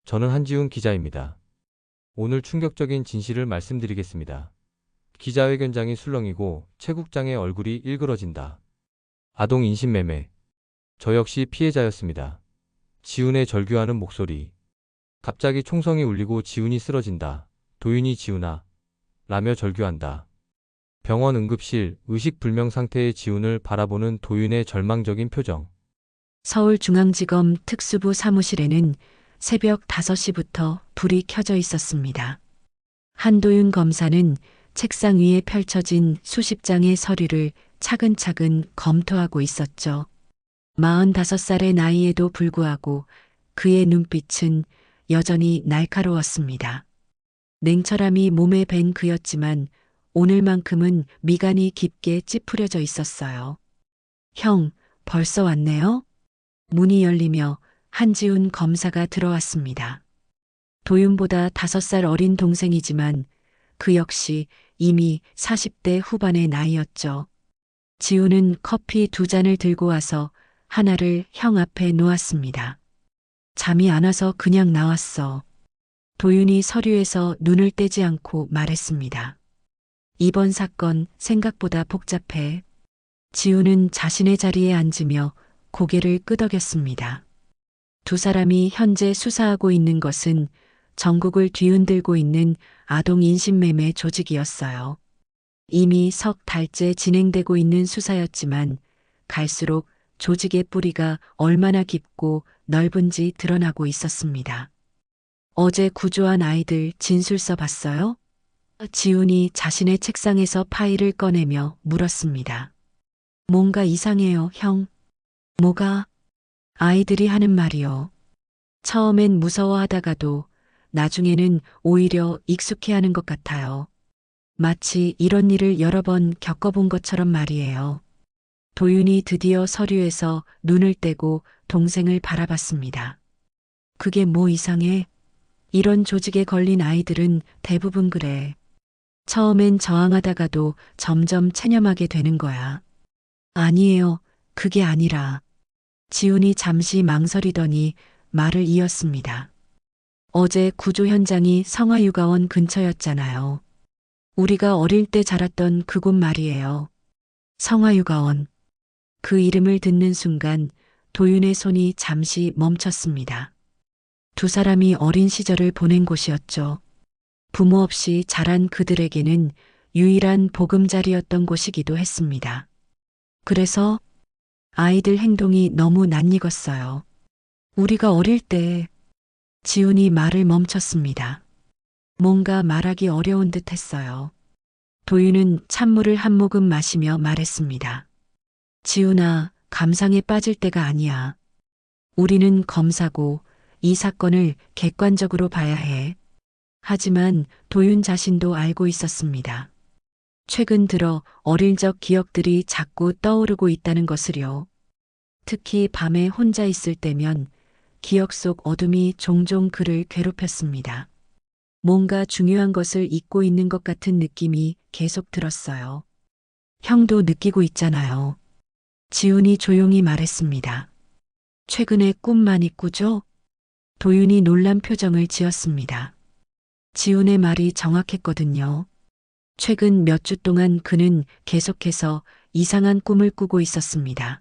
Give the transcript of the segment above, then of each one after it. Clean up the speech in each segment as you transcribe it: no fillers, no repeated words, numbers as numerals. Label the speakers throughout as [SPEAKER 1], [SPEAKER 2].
[SPEAKER 1] 저는 한지훈 기자입니다. 오늘 충격적인 진실을 말씀드리겠습니다. 기자회견장이 술렁이고 최 국장의 얼굴이 일그러진다. 아동 인신매매. 저 역시 피해자였습니다. 지훈의 절규하는 목소리. 갑자기 총성이 울리고 지훈이 쓰러진다. 도윤이 지훈아. 라며 절규한다. 병원 응급실 의식불명 상태의 지훈을 바라보는 도윤의 절망적인 표정.
[SPEAKER 2] 서울중앙지검 특수부 사무실에는 새벽 5시부터 불이 켜져 있었습니다. 한도윤 검사는 책상 위에 펼쳐진 수십 장의 서류를 차근차근 검토하고 있었죠. 45살의 나이에도 불구하고 그의 눈빛은 여전히 날카로웠습니다. 냉철함이 몸에 밴 그였지만 오늘만큼은 미간이 깊게 찌푸려져 있었어요. 형, 벌써 왔네요? 문이 열리며 한지훈 검사가 들어왔습니다. 도윤보다 5살 어린 동생이지만 그 역시 이미 40대 후반의 나이였죠. 지훈은 커피 2잔을 들고 와서 하나를 형 앞에 놓았습니다. 잠이 안 와서 그냥 나왔어. 도윤이 서류에서 눈을 떼지 않고 말했습니다. 이번 사건 생각보다 복잡해. 지훈은 자신의 자리에 앉으며 고개를 끄덕였습니다. 두 사람이 현재 수사하고 있는 것은 전국을 뒤흔들고 있는 아동 인신매매 조직이었어요. 이미 석 달째 진행되고 있는 수사였지만 갈수록 조직의 뿌리가 얼마나 깊고 넓은지 드러나고 있었습니다. 어제 구조한 아이들 진술서 봤어요? 지훈이 자신의 책상에서 파일을 꺼내며 물었습니다. 뭔가 이상해요, 형. 뭐가? 아이들이 하는 말이요. 처음엔 무서워하다가도 나중에는 오히려 익숙해하는 것 같아요. 마치 이런 일을 여러 번 겪어본 것처럼 말이에요. 도윤이 드디어 서류에서 눈을 떼고 동생을 바라봤습니다. 그게 뭐 이상해? 이런 조직에 걸린 아이들은 대부분 그래. 처음엔 저항하다가도 점점 체념하게 되는 거야. 아니에요. 그게 아니라. 지훈이 잠시 망설이더니 말을 이었습니다. 어제 구조 현장이 성화유가원 근처였잖아요. 우리가 어릴 때 자랐던 그곳 말이에요. 성화유가원. 그 이름을 듣는 순간 도윤의 손이 잠시 멈췄습니다. 두 사람이 어린 시절을 보낸 곳이었죠. 부모 없이 자란 그들에게는 유일한 보금자리였던 곳이기도 했습니다. 그래서 아이들 행동이 너무 낯익었어요. 우리가 어릴 때 지훈이 말을 멈췄습니다. 뭔가 말하기 어려운 듯 했어요. 도윤은 찬물을 한 모금 마시며 말했습니다. 지훈아, 감상에 빠질 때가 아니야. 우리는 검사고 이 사건을 객관적으로 봐야 해. 하지만 도윤 자신도 알고 있었습니다. 최근 들어 어릴 적 기억들이 자꾸 떠오르고 있다는 것을요. 특히 밤에 혼자 있을 때면 기억 속 어둠이 종종 그를 괴롭혔습니다. 뭔가 중요한 것을 잊고 있는 것 같은 느낌이 계속 들었어요. 형도 느끼고 있잖아요. 지훈이 조용히 말했습니다. 최근에 꿈 많이 꾸죠? 도윤이 놀란 표정을 지었습니다. 지훈의 말이 정확했거든요. 최근 몇 주 동안 그는 계속해서 이상한 꿈을 꾸고 있었습니다.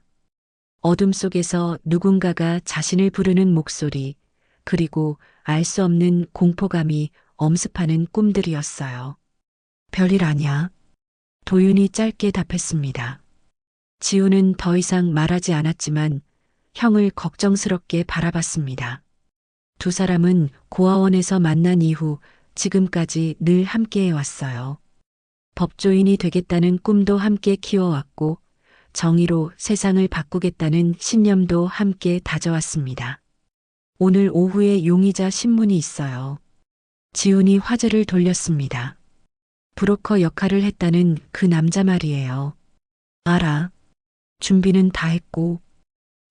[SPEAKER 2] 어둠 속에서 누군가가 자신을 부르는 목소리, 그리고 알 수 없는 공포감이 엄습하는 꿈들이었어요. 별일 아냐? 도윤이 짧게 답했습니다. 지훈은 더 이상 말하지 않았지만 형을 걱정스럽게 바라봤습니다. 두 사람은 고아원에서 만난 이후 지금까지 늘 함께해 왔어요. 법조인이 되겠다는 꿈도 함께 키워왔고 정의로 세상을 바꾸겠다는 신념도 함께 다져왔습니다. 오늘 오후에 용의자 신문이 있어요. 지훈이 화제를 돌렸습니다. 브로커 역할을 했다는 그 남자 말이에요. 알아. 준비는 다 했고.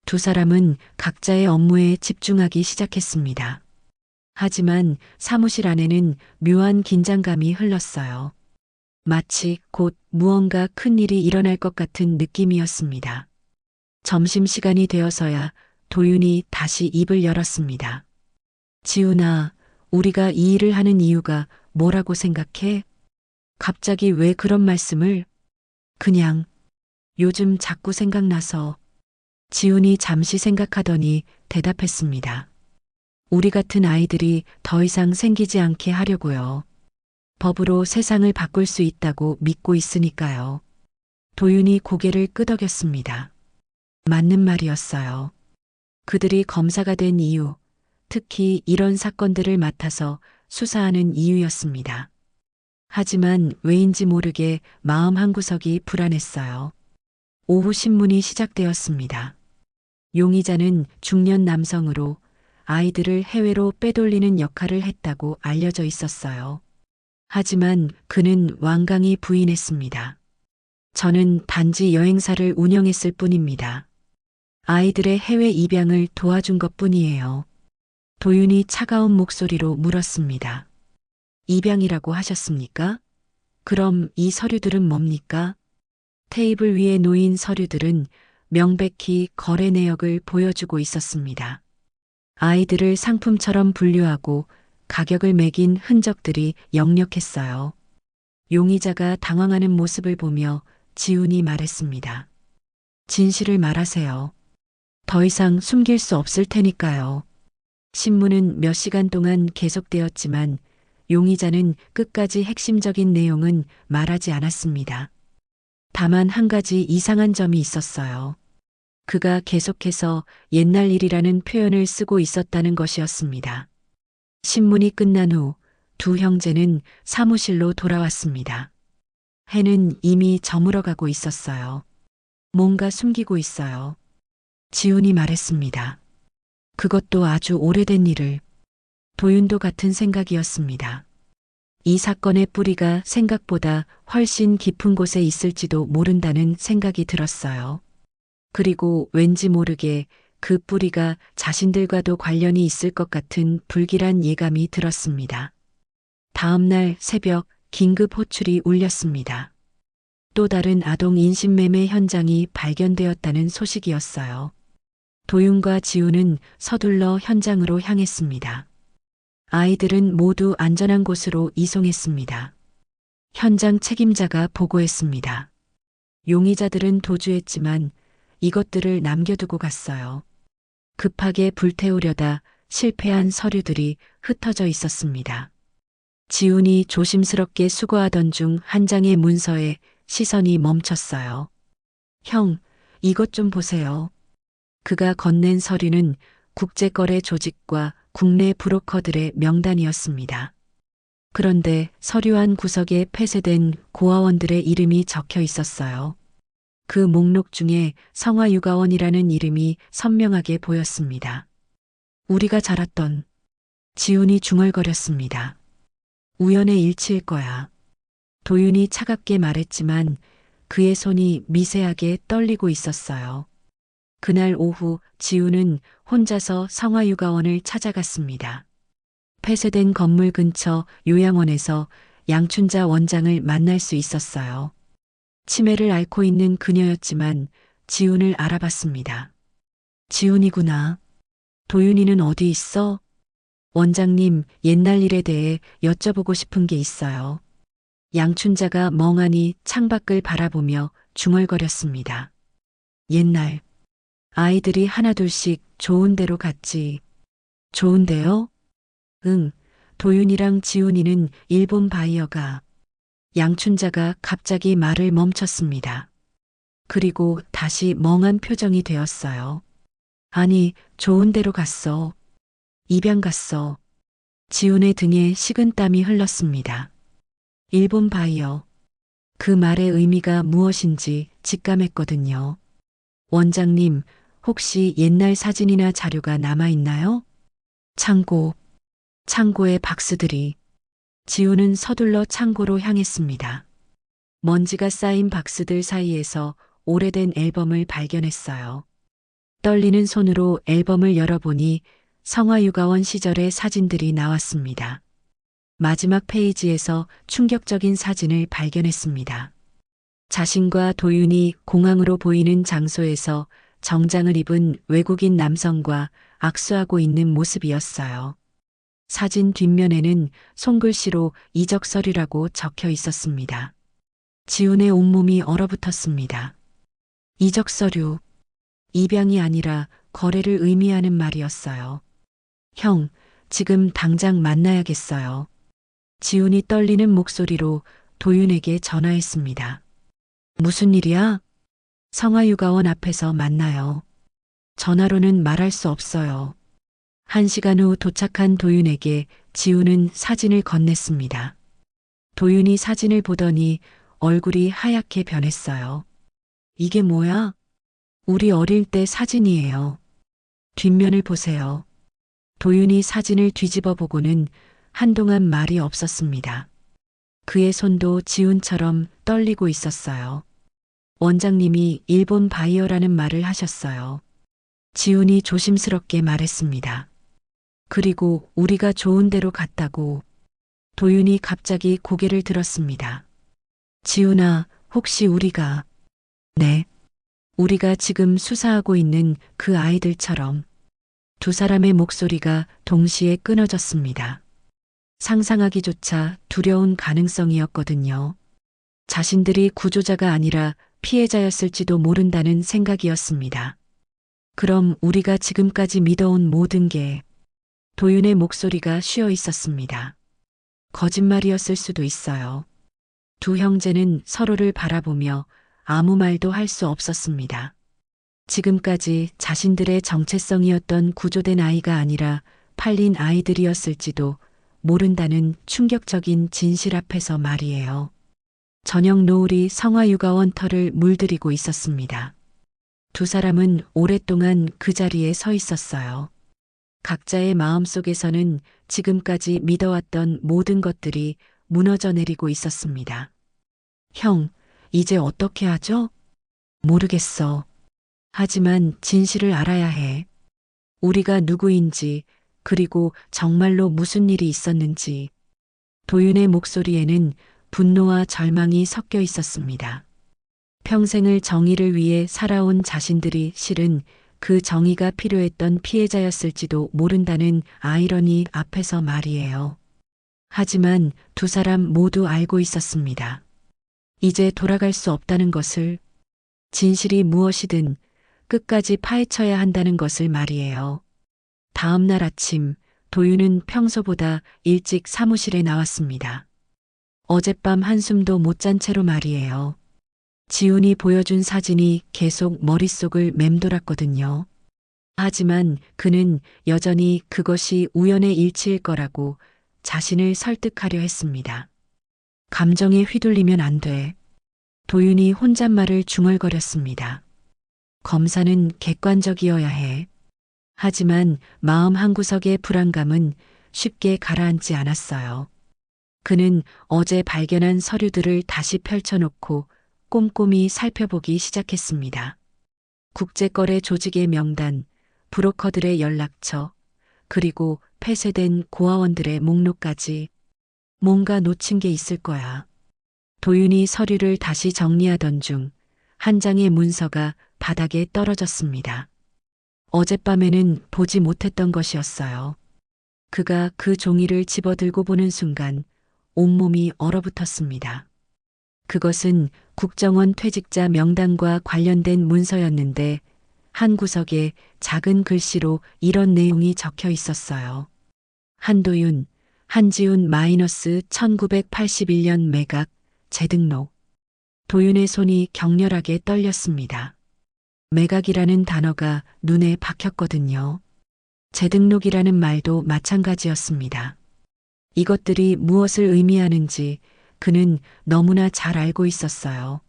[SPEAKER 2] 두 사람은 각자의 업무에 집중하기 시작했습니다. 하지만 사무실 안에는 묘한 긴장감이 흘렀어요. 마치 곧 무언가 큰 일이 일어날 것 같은 느낌이었습니다. 점심시간이 되어서야 도윤이 다시 입을 열었습니다. 지훈아, 우리가 이 일을 하는 이유가 뭐라고 생각해? 갑자기 왜 그런 말씀을? 그냥 요즘 자꾸 생각나서. 지훈이 잠시 생각하더니 대답했습니다. 우리 같은 아이들이 더 이상 생기지 않게 하려고요. 법으로 세상을 바꿀 수 있다고 믿고 있으니까요. 도윤이 고개를 끄덕였습니다. 맞는 말이었어요. 그들이 검사가 된 이유, 특히 이런 사건들을 맡아서 수사하는 이유였습니다. 하지만 왜인지 모르게 마음 한구석이 불안했어요. 오후 신문이 시작되었습니다. 용의자는 중년 남성으로 아이들을 해외로 빼돌리는 역할을 했다고 알려져 있었어요. 하지만 그는 완강히 부인했습니다. 저는 단지 여행사를 운영했을 뿐입니다. 아이들의 해외 입양을 도와준 것 뿐이에요. 도윤이 차가운 목소리로 물었습니다. 입양이라고 하셨습니까? 그럼 이 서류들은 뭡니까? 테이블 위에 놓인 서류들은 명백히 거래 내역을 보여주고 있었습니다. 아이들을 상품처럼 분류하고 가격을 매긴 흔적들이 역력했어요. 용의자가 당황하는 모습을 보며 지훈이 말했습니다. 진실을 말하세요. 더 이상 숨길 수 없을 테니까요. 신문은 몇 시간 동안 계속되었지만 용의자는 끝까지 핵심적인 내용은 말하지 않았습니다. 다만 한 가지 이상한 점이 있었어요. 그가 계속해서 옛날 일이라는 표현을 쓰고 있었다는 것이었습니다. 신문이 끝난 후 두 형제는 사무실로 돌아왔습니다. 해는 이미 저물어가고 있었어요. 뭔가 숨기고 있어요. 지훈이 말했습니다. 그것도 아주 오래된 일을. 도윤도 같은 생각이었습니다. 이 사건의 뿌리가 생각보다 훨씬 깊은 곳에 있을지도 모른다는 생각이 들었어요. 그리고 왠지 모르게 그 뿌리가 자신들과도 관련이 있을 것 같은 불길한 예감이 들었습니다. 다음 날 새벽 긴급 호출이 울렸습니다. 또 다른 아동 인신매매 현장이 발견되었다는 소식이었어요. 도윤과 지훈은 서둘러 현장으로 향했습니다. 아이들은 모두 안전한 곳으로 이송했습니다. 현장 책임자가 보고했습니다. 용의자들은 도주했지만 이것들을 남겨두고 갔어요. 급하게 불태우려다 실패한 서류들이 흩어져 있었습니다. 지훈이 조심스럽게 수거하던 중 한 장의 문서에 시선이 멈췄어요. 형, 이것 좀 보세요. 그가 건넨 서류는 국제거래 조직과 국내 브로커들의 명단이었습니다. 그런데 서류 한 구석에 폐쇄된 고아원들의 이름이 적혀 있었어요. 그 목록 중에 성화육아원이라는 이름이 선명하게 보였습니다. 우리가 자랐던. 지훈이 중얼거렸습니다. 우연의 일치일 거야. 도윤이 차갑게 말했지만 그의 손이 미세하게 떨리고 있었어요. 그날 오후 지훈은 혼자서 성화육아원을 찾아갔습니다. 폐쇄된 건물 근처 요양원에서 양춘자 원장을 만날 수 있었어요. 치매를 앓고 있는 그녀였지만 지훈을 알아봤습니다. 지훈이구나. 도윤이는 어디 있어? 원장님, 옛날 일에 대해 여쭤보고 싶은 게 있어요. 양춘자가 멍하니 창밖을 바라보며 중얼거렸습니다. 옛날. 아이들이 하나둘씩 좋은 데로 갔지. 좋은데요? 응, 도윤이랑 지훈이는 일본 바이어가. 양춘자가 갑자기 말을 멈췄습니다. 그리고 다시 멍한 표정이 되었어요. 아니, 좋은 데로 갔어. 입양 갔어. 지훈의 등에 식은땀이 흘렀습니다. 일본 바이어. 그 말의 의미가 무엇인지 직감했거든요. 원장님, 혹시 옛날 사진이나 자료가 남아있나요? 창고에 박스들이. 지훈은 서둘러 창고로 향했습니다. 먼지가 쌓인 박스들 사이에서 오래된 앨범을 발견했어요. 떨리는 손으로 앨범을 열어보니 성화육아원 시절의 사진들이 나왔습니다. 마지막 페이지에서 충격적인 사진을 발견했습니다. 자신과 도윤이 공항으로 보이는 장소에서 정장을 입은 외국인 남성과 악수하고 있는 모습이었어요. 사진 뒷면에는 손글씨로 이적서류라고 적혀 있었습니다. 지훈의 온몸이 얼어붙었습니다. 이적서류. 입양이 아니라 거래를 의미하는 말이었어요. 형, 지금 당장 만나야겠어요. 지훈이 떨리는 목소리로 도윤에게 전화했습니다. 무슨 일이야? 성화육아원 앞에서 만나요. 전화로는 말할 수 없어요. 1시간 후 도착한 도윤에게 지훈은 사진을 건넸습니다. 도윤이 사진을 보더니 얼굴이 하얗게 변했어요. 이게 뭐야? 우리 어릴 때 사진이에요. 뒷면을 보세요. 도윤이 사진을 뒤집어 보고는 한동안 말이 없었습니다. 그의 손도 지훈처럼 떨리고 있었어요. 원장님이 일본 바이어라는 말을 하셨어요. 지훈이 조심스럽게 말했습니다. 그리고 우리가 좋은 데로 갔다고. 도윤이 갑자기 고개를 들었습니다. 지훈아, 혹시 우리가... 네. 우리가 지금 수사하고 있는 그 아이들처럼. 두 사람의 목소리가 동시에 끊어졌습니다. 상상하기조차 두려운 가능성이었거든요. 자신들이 구조자가 아니라 피해자였을지도 모른다는 생각이었습니다. 그럼 우리가 지금까지 믿어온 모든 게 도윤의 목소리가 쉬어 있었습니다. 거짓말이었을 수도 있어요. 두 형제는 서로를 바라보며 아무 말도 할 수 없었습니다. 지금까지 자신들의 정체성이었던 구조된 아이가 아니라 팔린 아이들이었을지도 모른다는 충격적인 진실 앞에서 말이에요. 저녁 노을이 성화육아원 터를 물들이고 있었습니다. 두 사람은 오랫동안 그 자리에 서 있었어요. 각자의 마음속에서는 지금까지 믿어왔던 모든 것들이 무너져 내리고 있었습니다. 형, 이제 어떻게 하죠? 모르겠어. 하지만 진실을 알아야 해. 우리가 누구인지, 그리고 정말로 무슨 일이 있었는지. 도윤의 목소리에는 분노와 절망이 섞여 있었습니다. 평생을 정의를 위해 살아온 자신들이 실은 그 정의가 필요했던 피해자였을지도 모른다는 아이러니 앞에서 말이에요. 하지만 두 사람 모두 알고 있었습니다. 이제 돌아갈 수 없다는 것을, 진실이 무엇이든 끝까지 파헤쳐야 한다는 것을 말이에요. 다음 날 아침, 도윤은 평소보다 일찍 사무실에 나왔습니다. 어젯밤 한숨도 못 잔 채로 말이에요. 지훈이 보여준 사진이 계속 머릿속을 맴돌았거든요. 하지만 그는 여전히 그것이 우연의 일치일 거라고 자신을 설득하려 했습니다. 감정에 휘둘리면 안 돼. 도윤이 혼잣말을 중얼거렸습니다. 검사는 객관적이어야 해. 하지만 마음 한구석의 불안감은 쉽게 가라앉지 않았어요. 그는 어제 발견한 서류들을 다시 펼쳐놓고 꼼꼼히 살펴보기 시작했습니다. 국제거래 조직의 명단, 브로커들의 연락처, 그리고 폐쇄된 고아원들의 목록까지. 뭔가 놓친 게 있을 거야. 도윤이 서류를 다시 정리하던 중 한 장의 문서가 바닥에 떨어졌습니다. 어젯밤에는 보지 못했던 것이었어요. 그가 그 종이를 집어들고 보는 순간 온몸이 얼어붙었습니다. 그것은 국정원 퇴직자 명단과 관련된 문서였는데 한 구석에 작은 글씨로 이런 내용이 적혀 있었어요. 한도윤, 한지훈 마이너스 1981년 매각, 재등록. 도윤의 손이 격렬하게 떨렸습니다. 매각이라는 단어가 눈에 박혔거든요. 재등록이라는 말도 마찬가지였습니다. 이것들이 무엇을 의미하는지 그는 너무나 잘 알고 있었어요.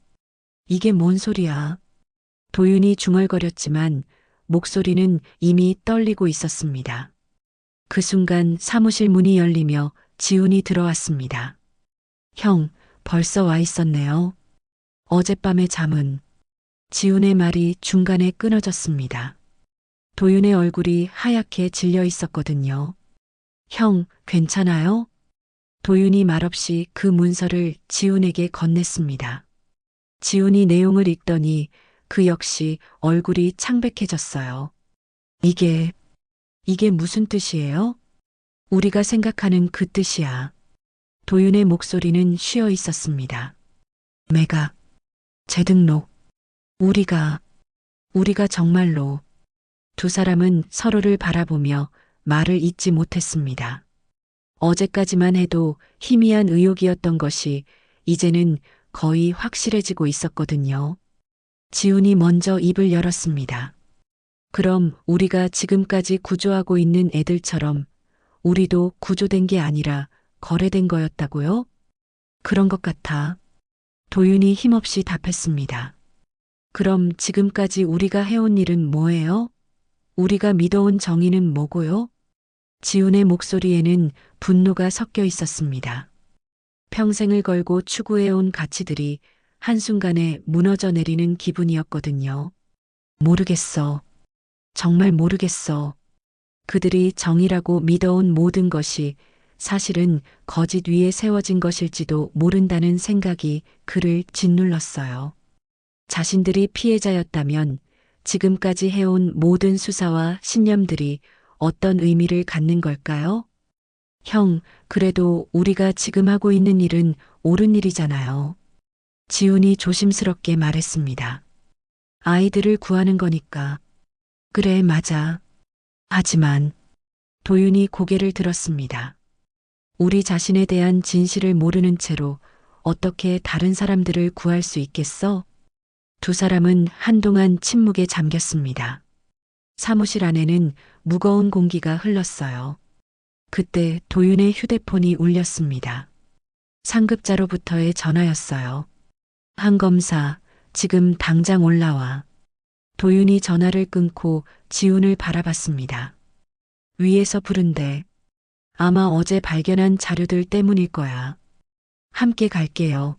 [SPEAKER 2] 이게 뭔 소리야? 도윤이 중얼거렸지만 목소리는 이미 떨리고 있었습니다. 그 순간 사무실 문이 열리며 지훈이 들어왔습니다. 형, 벌써 와 있었네요. 어젯밤의 잠은... 지훈의 말이 중간에 끊어졌습니다. 도윤의 얼굴이 하얗게 질려 있었거든요. 형, 괜찮아요? 도윤이 말없이 그 문서를 지훈에게 건넸습니다. 지훈이 내용을 읽더니 그 역시 얼굴이 창백해졌어요. 이게 무슨 뜻이에요? 우리가 생각하는 그 뜻이야. 도윤의 목소리는 쉬어 있었습니다. 매각, 재등록, 우리가 정말로. 두 사람은 서로를 바라보며 말을 잇지 못했습니다. 어제까지만 해도 희미한 의혹이었던 것이 이제는 거의 확실해지고 있었거든요. 지훈이 먼저 입을 열었습니다. 그럼 우리가 지금까지 구조하고 있는 애들처럼 우리도 구조된 게 아니라 거래된 거였다고요? 그런 것 같아. 도윤이 힘없이 답했습니다. 그럼 지금까지 우리가 해온 일은 뭐예요? 우리가 믿어온 정의는 뭐고요? 지훈의 목소리에는 분노가 섞여 있었습니다. 평생을 걸고 추구해온 가치들이 한순간에 무너져 내리는 기분이었거든요. 모르겠어. 정말 모르겠어. 그들이 정의라고 믿어온 모든 것이 사실은 거짓 위에 세워진 것일지도 모른다는 생각이 그를 짓눌렀어요. 자신들이 피해자였다면 지금까지 해온 모든 수사와 신념들이 어떤 의미를 갖는 걸까요? 형, 그래도 우리가 지금 하고 있는 일은 옳은 일이잖아요. 지훈이 조심스럽게 말했습니다. 아이들을 구하는 거니까. 그래, 맞아. 하지만 도윤이 고개를 들었습니다. 우리 자신에 대한 진실을 모르는 채로 어떻게 다른 사람들을 구할 수 있겠어? 두 사람은 한동안 침묵에 잠겼습니다. 사무실 안에는 무거운 공기가 흘렀어요. 그때 도윤의 휴대폰이 울렸습니다. 상급자로부터의 전화였어요. 한 검사, 지금 당장 올라와. 도윤이 전화를 끊고 지훈을 바라봤습니다. 위에서 부른대. 아마 어제 발견한 자료들 때문일 거야. 함께 갈게요.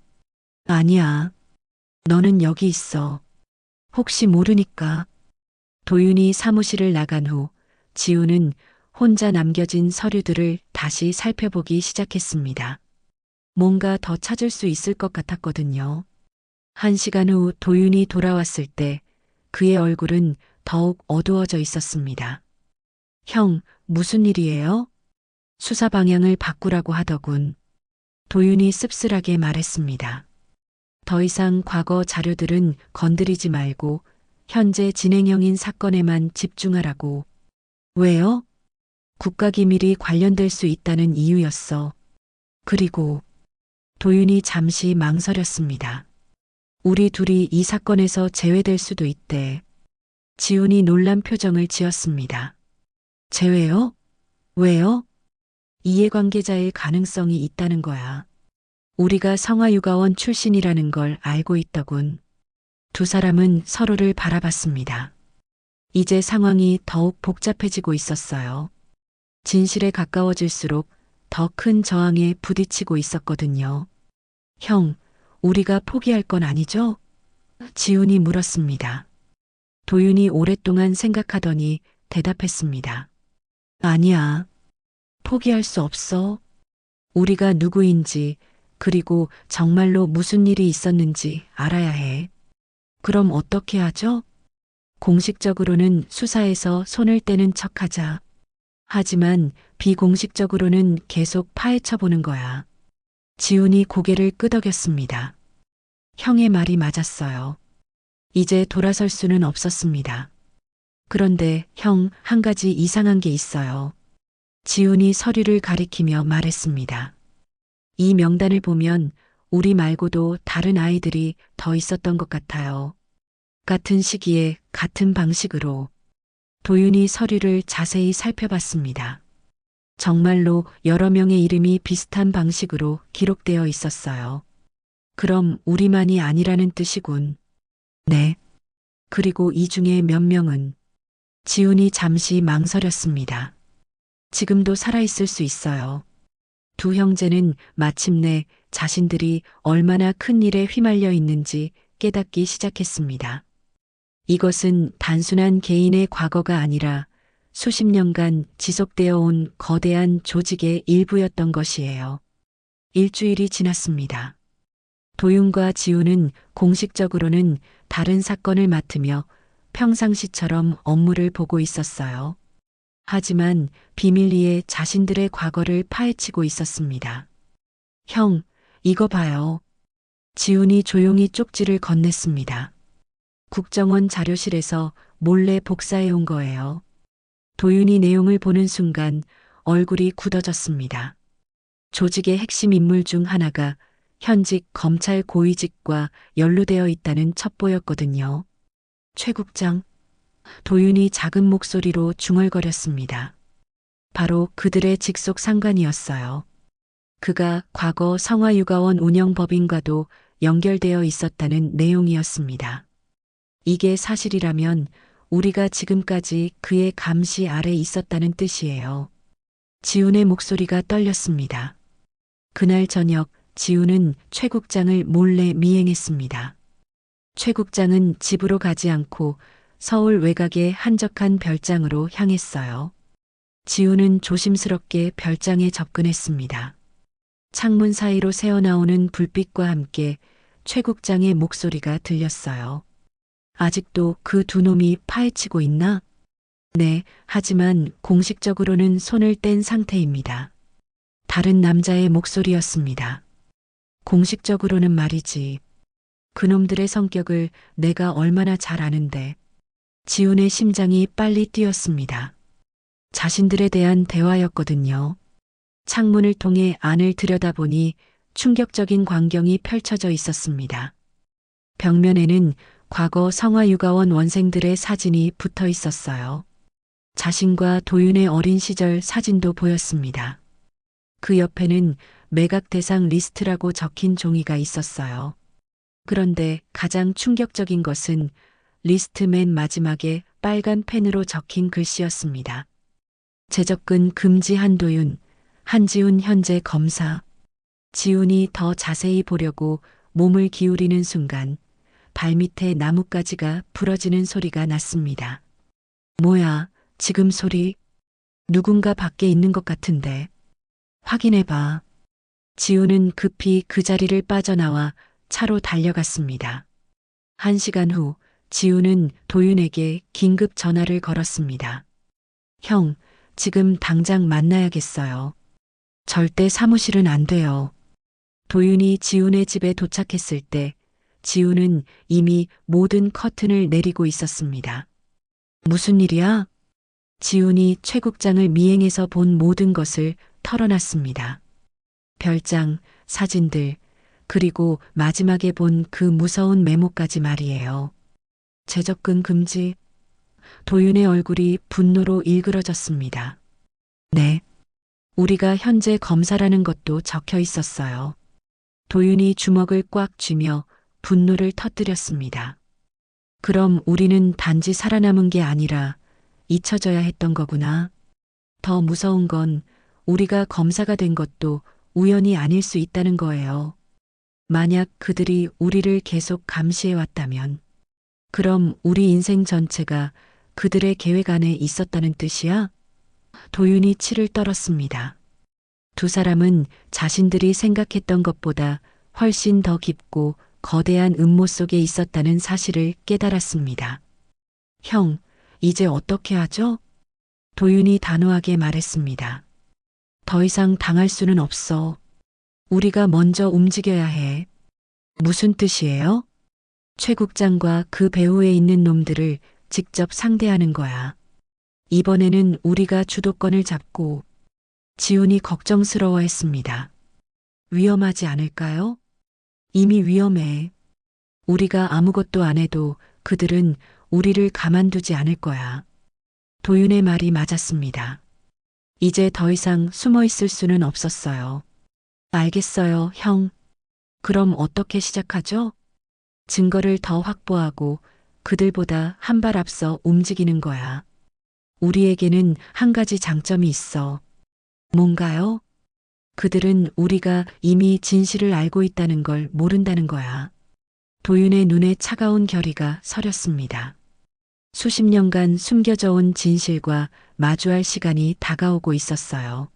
[SPEAKER 2] 아니야. 너는 여기 있어. 혹시 모르니까. 도윤이 사무실을 나간 후 지훈은 혼자 남겨진 서류들을 다시 살펴보기 시작했습니다. 뭔가 더 찾을 수 있을 것 같았거든요. 1시간 후 도윤이 돌아왔을 때 그의 얼굴은 더욱 어두워져 있었습니다. 형, 무슨 일이에요? 수사 방향을 바꾸라고 하더군. 도윤이 씁쓸하게 말했습니다. 더 이상 과거 자료들은 건드리지 말고 현재 진행형인 사건에만 집중하라고. 왜요? 국가기밀이 관련될 수 있다는 이유였어. 그리고 도윤이 잠시 망설였습니다. 우리 둘이 이 사건에서 제외될 수도 있대. 지훈이 놀란 표정을 지었습니다. 제외요? 왜요? 이해관계자의 가능성이 있다는 거야. 우리가 성화유가원 출신이라는 걸 알고 있더군. 두 사람은 서로를 바라봤습니다. 이제 상황이 더욱 복잡해지고 있었어요. 진실에 가까워질수록 더 큰 저항에 부딪히고 있었거든요. 형, 우리가 포기할 건 아니죠? 지훈이 물었습니다. 도윤이 오랫동안 생각하더니 대답했습니다. 아니야. 포기할 수 없어. 우리가 누구인지, 그리고 정말로 무슨 일이 있었는지 알아야 해. 그럼 어떻게 하죠? 공식적으로는 수사에서 손을 떼는 척하자. 하지만 비공식적으로는 계속 파헤쳐 보는 거야. 지훈이 고개를 끄덕였습니다. 형의 말이 맞았어요. 이제 돌아설 수는 없었습니다. 그런데 형, 한 가지 이상한 게 있어요. 지훈이 서류를 가리키며 말했습니다. 이 명단을 보면 우리 말고도 다른 아이들이 더 있었던 것 같아요. 같은 시기에 같은 방식으로. 도윤이 서류를 자세히 살펴봤습니다. 정말로 여러 명의 이름이 비슷한 방식으로 기록되어 있었어요. 그럼 우리만이 아니라는 뜻이군. 네. 그리고 이 중에 몇 명은 지훈이 잠시 망설였습니다. 지금도 살아있을 수 있어요. 두 형제는 마침내 자신들이 얼마나 큰 일에 휘말려 있는지 깨닫기 시작했습니다. 이것은 단순한 개인의 과거가 아니라 수십 년간 지속되어 온 거대한 조직의 일부였던 것이에요. 일주일이 지났습니다. 도윤과 지훈은 공식적으로는 다른 사건을 맡으며 평상시처럼 업무를 보고 있었어요. 하지만 비밀리에 자신들의 과거를 파헤치고 있었습니다. 형, 이거 봐요. 지훈이 조용히 쪽지를 건넸습니다. 국정원 자료실에서 몰래 복사해 온 거예요. 도윤이 내용을 보는 순간 얼굴이 굳어졌습니다. 조직의 핵심 인물 중 하나가 현직 검찰 고위직과 연루되어 있다는 첩보였거든요. 최 국장, 도윤이 작은 목소리로 중얼거렸습니다. 바로 그들의 직속 상관이었어요. 그가 과거 성화육아원 운영법인과도 연결되어 있었다는 내용이었습니다. 이게 사실이라면 우리가 지금까지 그의 감시 아래 있었다는 뜻이에요. 지훈의 목소리가 떨렸습니다. 그날 저녁 지훈은 최 국장을 몰래 미행했습니다. 최 국장은 집으로 가지 않고 서울 외곽의 한적한 별장으로 향했어요. 지훈은 조심스럽게 별장에 접근했습니다. 창문 사이로 새어나오는 불빛과 함께 최 국장의 목소리가 들렸어요. 아직도 그 두 놈이 파헤치고 있나? 네, 하지만 공식적으로는 손을 뗀 상태입니다. 다른 남자의 목소리였습니다. 공식적으로는 말이지. 그놈들의 성격을 내가 얼마나 잘 아는데. 지훈의 심장이 빨리 뛰었습니다. 자신들에 대한 대화였거든요. 창문을 통해 안을 들여다보니 충격적인 광경이 펼쳐져 있었습니다. 벽면에는 과거 성화육아원 원생들의 사진이 붙어 있었어요. 자신과 도윤의 어린 시절 사진도 보였습니다. 그 옆에는 매각 대상 리스트라고 적힌 종이가 있었어요. 그런데 가장 충격적인 것은 리스트 맨 마지막에 빨간 펜으로 적힌 글씨였습니다. 재접근 금지 한도윤, 한지훈 현재 검사. 지훈이 더 자세히 보려고 몸을 기울이는 순간 발밑에 나뭇가지가 부러지는 소리가 났습니다. 뭐야, 지금 소리? 누군가 밖에 있는 것 같은데. 확인해봐. 지훈은 급히 그 자리를 빠져나와 차로 달려갔습니다. 1시간 후 지훈은 도윤에게 긴급 전화를 걸었습니다. 형, 지금 당장 만나야겠어요. 절대 사무실은 안 돼요. 도윤이 지훈의 집에 도착했을 때 지훈은 이미 모든 커튼을 내리고 있었습니다. 무슨 일이야? 지훈이 최 국장을 미행해서 본 모든 것을 털어놨습니다. 별장, 사진들, 그리고 마지막에 본 그 무서운 메모까지 말이에요. 재접근 금지. 도윤의 얼굴이 분노로 일그러졌습니다. 네. 우리가 현재 검사라는 것도 적혀 있었어요. 도윤이 주먹을 꽉 쥐며 분노를 터뜨렸습니다. 그럼 우리는 단지 살아남은 게 아니라 잊혀져야 했던 거구나. 더 무서운 건 우리가 검사가 된 것도 우연이 아닐 수 있다는 거예요. 만약 그들이 우리를 계속 감시해 왔다면, 그럼 우리 인생 전체가 그들의 계획 안에 있었다는 뜻이야? 도윤이 치를 떨었습니다. 두 사람은 자신들이 생각했던 것보다 훨씬 더 깊고 거대한 음모 속에 있었다는 사실을 깨달았습니다. 형, 이제 어떻게 하죠? 도윤이 단호하게 말했습니다. 더 이상 당할 수는 없어. 우리가 먼저 움직여야 해. 무슨 뜻이에요? 최 국장과 그 배후에 있는 놈들을 직접 상대하는 거야. 이번에는 우리가 주도권을 잡고. 지훈이 걱정스러워했습니다. 위험하지 않을까요? 이미 위험해. 우리가 아무것도 안 해도 그들은 우리를 가만두지 않을 거야. 도윤의 말이 맞았습니다. 이제 더 이상 숨어 있을 수는 없었어요. 알겠어요, 형. 그럼 어떻게 시작하죠? 증거를 더 확보하고 그들보다 한 발 앞서 움직이는 거야. 우리에게는 한 가지 장점이 있어. 뭔가요? 그들은 우리가 이미 진실을 알고 있다는 걸 모른다는 거야. 도윤의 눈에 차가운 결의가 서렸습니다. 수십 년간 숨겨져 온 진실과 마주할 시간이 다가오고 있었어요.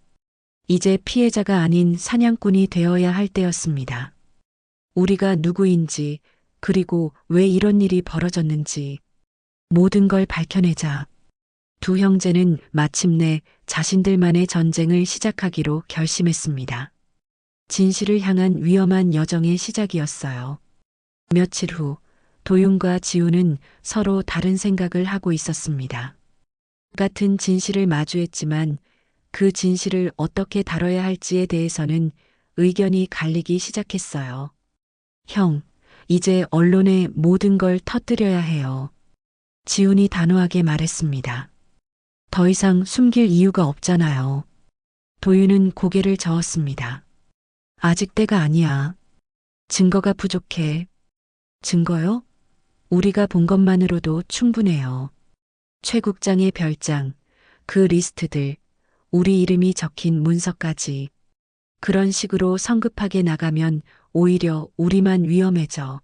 [SPEAKER 2] 이제 피해자가 아닌 사냥꾼이 되어야 할 때였습니다. 우리가 누구인지, 그리고 왜 이런 일이 벌어졌는지 모든 걸 밝혀내자. 두 형제는 마침내 자신들만의 전쟁을 시작하기로 결심했습니다. 진실을 향한 위험한 여정의 시작이었어요. 며칠 후 도윤과 지우는 서로 다른 생각을 하고 있었습니다. 같은 진실을 마주했지만 그 진실을 어떻게 다뤄야 할지에 대해서는 의견이 갈리기 시작했어요. 형, 이제 언론에 모든 걸 터뜨려야 해요. 지훈이 단호하게 말했습니다. 더 이상 숨길 이유가 없잖아요. 도윤은 고개를 저었습니다. 아직 때가 아니야. 증거가 부족해. 증거요? 우리가 본 것만으로도 충분해요. 최 국장의 별장, 그 리스트들, 우리 이름이 적힌 문서까지. 그런 식으로 성급하게 나가면 오히려 우리만 위험해져.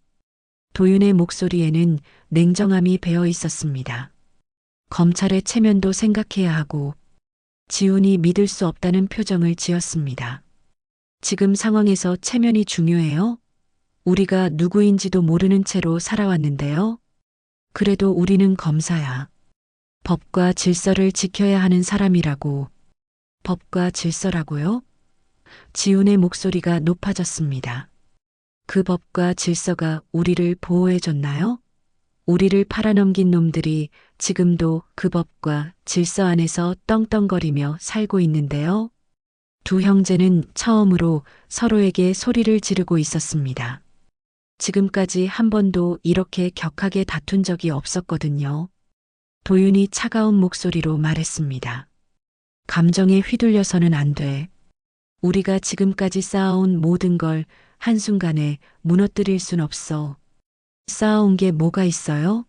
[SPEAKER 2] 도윤의 목소리에는 냉정함이 배어 있었습니다. 검찰의 체면도 생각해야 하고 지훈이 믿을 수 없다는 표정을 지었습니다. 지금 상황에서 체면이 중요해요? 우리가 누구인지도 모르는 채로 살아왔는데요. 그래도 우리는 검사야. 법과 질서를 지켜야 하는 사람이라고. 법과 질서라고요? 지훈의 목소리가 높아졌습니다. 그 법과 질서가 우리를 보호해줬나요? 우리를 팔아넘긴 놈들이 지금도 그 법과 질서 안에서 떵떵거리며 살고 있는데요. 두 형제는 처음으로 서로에게 소리를 지르고 있었습니다. 지금까지 한 번도 이렇게 격하게 다툰 적이 없었거든요. 도윤이 차가운 목소리로 말했습니다. 감정에 휘둘려서는 안 돼. 우리가 지금까지 쌓아온 모든 걸 한순간에 무너뜨릴 순 없어. 쌓아온 게 뭐가 있어요?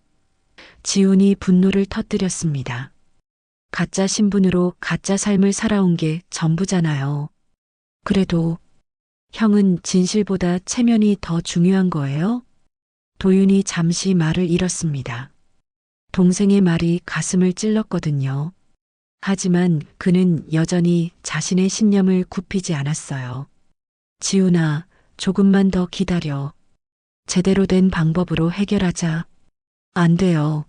[SPEAKER 2] 지훈이 분노를 터뜨렸습니다. 가짜 신분으로 가짜 삶을 살아온 게 전부잖아요. 그래도 형은 진실보다 체면이 더 중요한 거예요? 도윤이 잠시 말을 잃었습니다. 동생의 말이 가슴을 찔렀거든요. 하지만 그는 여전히 자신의 신념을 굽히지 않았어요. 지훈아, 조금만 더 기다려. 제대로 된 방법으로 해결하자. 안 돼요.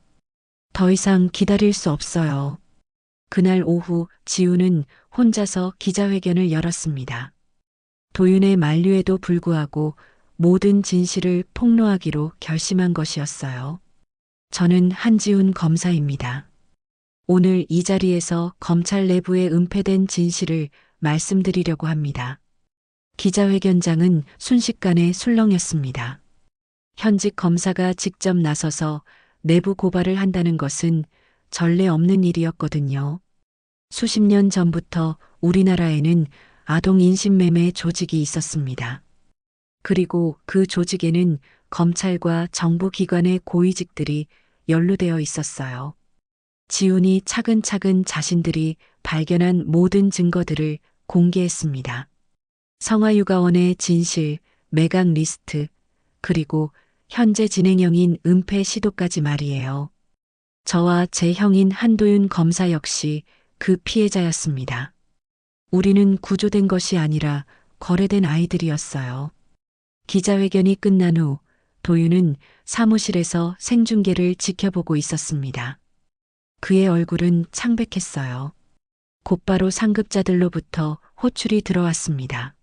[SPEAKER 2] 더 이상 기다릴 수 없어요. 그날 오후 지훈은 혼자서 기자회견을 열었습니다. 도윤의 만류에도 불구하고 모든 진실을 폭로하기로 결심한 것이었어요. 저는 한지훈 검사입니다. 오늘 이 자리에서 검찰 내부에 은폐된 진실을 말씀드리려고 합니다. 기자회견장은 순식간에 술렁였습니다. 현직 검사가 직접 나서서 내부 고발을 한다는 것은 전례 없는 일이었거든요. 수십 년 전부터 우리나라에는 아동 인신매매 조직이 있었습니다. 그리고 그 조직에는 검찰과 정부기관의 고위직들이 연루되어 있었어요. 지훈이 차근차근 자신들이 발견한 모든 증거들을 공개했습니다. 성화유가원의 진실, 매각 리스트, 그리고 현재 진행형인 은폐 시도까지 말이에요. 저와 제 형인 한도윤 검사 역시 그 피해자였습니다. 우리는 구조된 것이 아니라 거래된 아이들이었어요. 기자회견이 끝난 후 도윤은 사무실에서 생중계를 지켜보고 있었습니다. 그의 얼굴은 창백했어요. 곧바로 상급자들로부터 호출이 들어왔습니다.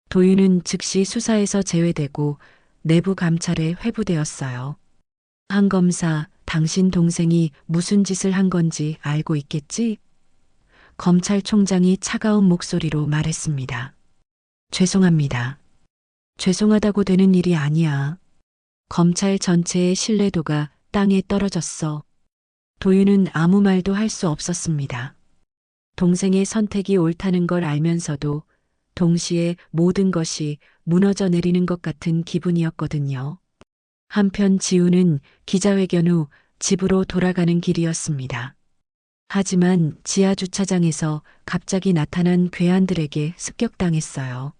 [SPEAKER 2] 도윤은 즉시 수사에서 제외되고 내부 감찰에 회부되었어요. 한 검사, 당신 동생이 무슨 짓을 한 건지 알고 있겠지? 검찰총장이 차가운 목소리로 말했습니다. 죄송합니다. 죄송하다고 되는 일이 아니야. 검찰 전체의 신뢰도가 땅에 떨어졌어. 도윤은 아무 말도 할 수 없었습니다. 동생의 선택이 옳다는 걸 알면서도 동시에 모든 것이 무너져 내리는 것 같은 기분이었거든요. 한편 지훈은 기자회견 후 집으로 돌아가는 길이었습니다. 하지만 지하 주차장에서 갑자기 나타난 괴한들에게 습격당했어요.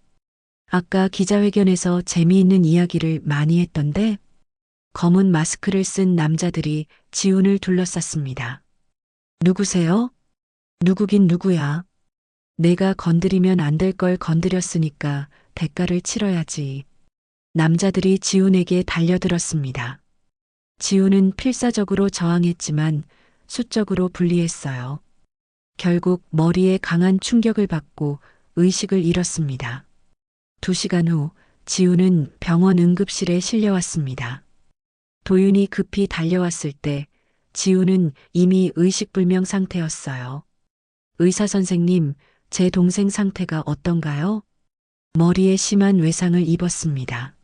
[SPEAKER 2] 아까 기자회견에서 재미있는 이야기를 많이 했던데 검은 마스크를 쓴 남자들이 지훈을 둘러쌌습니다. 누구세요? 누구긴 누구야? 내가 건드리면 안 될 걸 건드렸으니까 대가를 치러야지. 남자들이 지훈에게 달려들었습니다. 지훈은 필사적으로 저항했지만 수적으로 분리했어요. 결국 머리에 강한 충격을 받고 의식을 잃었습니다. 2시간 후 지우는 병원 응급실에 실려왔습니다. 도윤이 급히 달려왔을 때 지우는 이미 의식불명 상태였어요. 의사 선생님, 제 동생 상태가 어떤가요? 머리에 심한 외상을 입었습니다.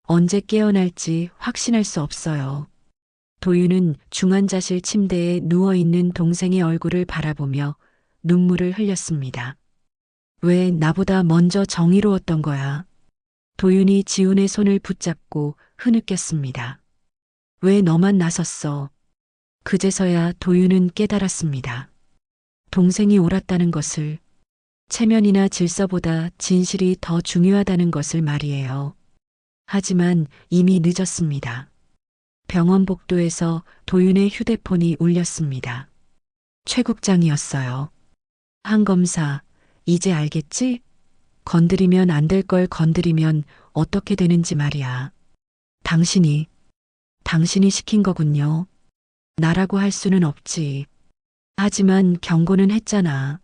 [SPEAKER 2] 언제 깨어날지 확신할 수 없어요. 도윤은 중환자실 침대에 누워있는 동생의 얼굴을 바라보며 눈물을 흘렸습니다. 왜 나보다 먼저 정의로웠던 거야? 도윤이 지훈의 손을 붙잡고 흐느꼈습니다. 왜 너만 나섰어? 그제서야 도윤은 깨달았습니다. 동생이 옳았다는 것을, 체면이나 질서보다 진실이 더 중요하다는 것을 말이에요. 하지만 이미 늦었습니다. 병원 복도에서 도윤의 휴대폰이 울렸습니다. 최 국장이었어요. 한 검사, 이제 알겠지? 건드리면 안 될 걸 건드리면 어떻게 되는지 말이야. 당신이 시킨 거군요. 나라고 할 수는 없지. 하지만 경고는 했잖아.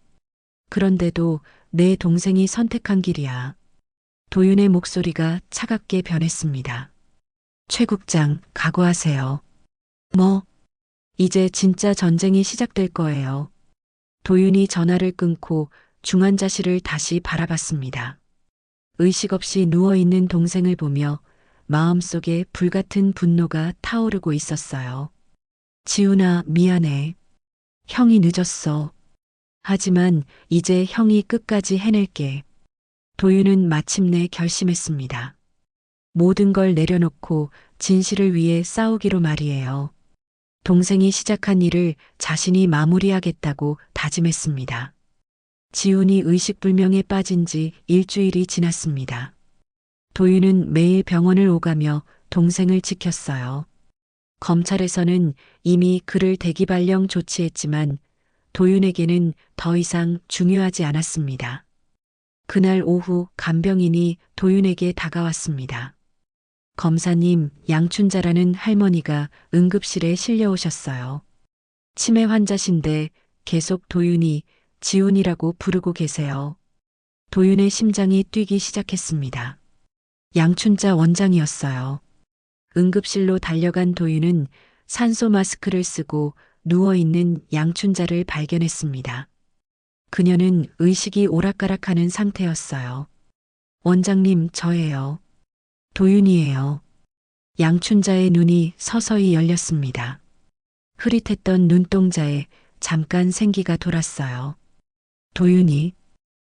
[SPEAKER 2] 그런데도 내 동생이 선택한 길이야. 도윤의 목소리가 차갑게 변했습니다. 최 국장, 각오하세요. 뭐? 이제 진짜 전쟁이 시작될 거예요. 도윤이 전화를 끊고 중환자실을 다시 바라봤습니다. 의식 없이 누워있는 동생을 보며 마음속에 불같은 분노가 타오르고 있었어요. 지훈아, 미안해. 형이 늦었어. 하지만 이제 형이 끝까지 해낼게. 도윤은 마침내 결심했습니다. 모든 걸 내려놓고 진실을 위해 싸우기로 말이에요. 동생이 시작한 일을 자신이 마무리하겠다고 다짐했습니다. 지훈이 의식불명에 빠진 지 일주일이 지났습니다. 도윤은 매일 병원을 오가며 동생을 지켰어요. 검찰에서는 이미 그를 대기발령 조치했지만 도윤에게는 더 이상 중요하지 않았습니다. 그날 오후 간병인이 도윤에게 다가왔습니다. 검사님, 양춘자라는 할머니가 응급실에 실려오셨어요. 치매 환자신데 계속 도윤이 지훈이라고 부르고 계세요. 도윤의 심장이 뛰기 시작했습니다. 양춘자 원장이었어요. 응급실로 달려간 도윤은 산소 마스크를 쓰고 누워있는 양춘자를 발견했습니다. 그녀는 의식이 오락가락하는 상태였어요. 원장님, 저예요. 도윤이에요. 양춘자의 눈이 서서히 열렸습니다. 흐릿했던 눈동자에 잠깐 생기가 돌았어요. 도윤이,